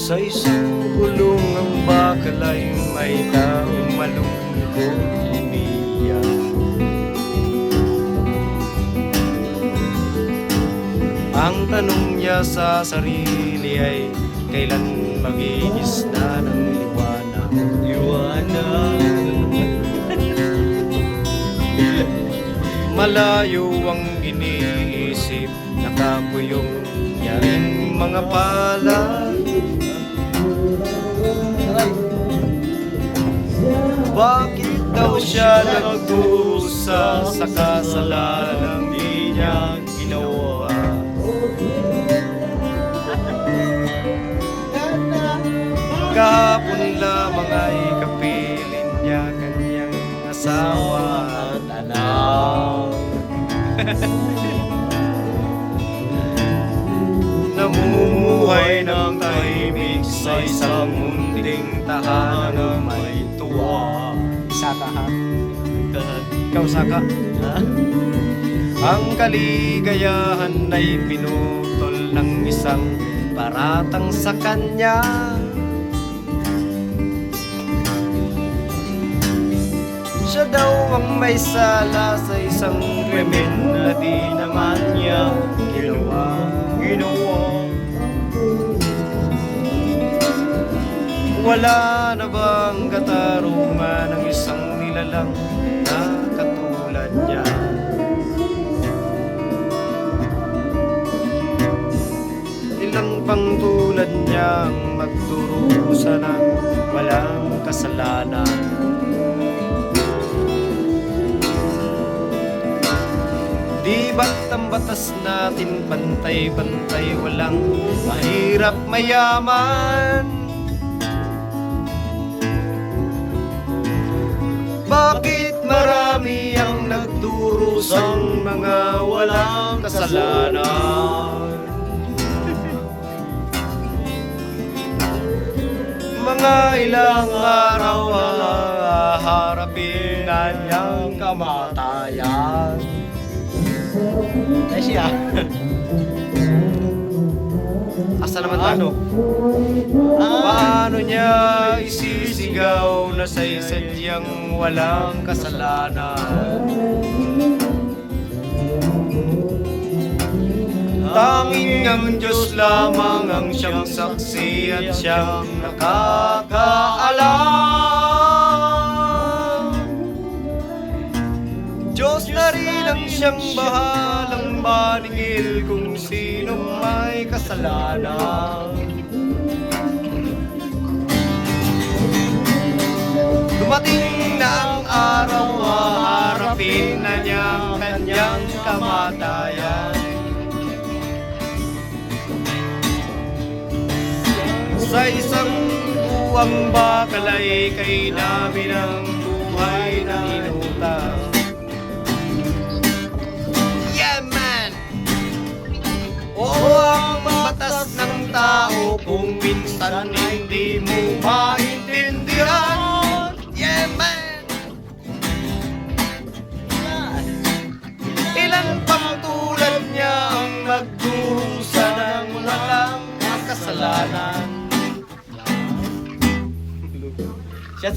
Sa isang gulong ang bakal ay may taong malungkot umiiyak. Ang tanong niya sa sarili ay kailan magigisna ng liwanag. Malayo ang iniisip, nakapuyong niya rin mga palad. Bakit daw siya nagdusa sa kasalanang di niya ginawa? Kahapon lamang ay kapiling niya kanyang asawa at anak. Namumuhay ng tahimik sa isang munting tahanan na may tuwa. Saka ha? Ikaw saka? Ang kaligayahan ay pinutol ng isang paratang sa kanya. Siya daw ang may sala sa isang krimen na di naman niya ginawa. Wala na bang katarungan ng isang nilalang na katulad niya? Ilang pang tulad niyang magdurusa ng walang kasalanan. Di ba't ang batas natin pantay-pantay, walang mahirap mayaman? Bakit marami ang nagdurusang mga walang kasalanan? Mga ilang araw haharapin na niyang kamatayan. Ay siya. Asa naman ano? Paano niya isisigaw na sa isadyang walang kasalanan? Tanging ang Diyos lamang ang siyang saksi at siyang nakakaalam. Diyos na rin ang siyang bahalang maningil kung sinong may kasalanan. Dumating na ang araw, haharapin na niya ang kanyang kamatayan. Sa isang buwang bakal ay kay dami ng buhay na inutang. Oo, ang batas ng tao kung minsan hindi mo maintindihan. Yeah, man! Ilan pang tulad niya ang nagdurusa ng walang kasalanan. Siya.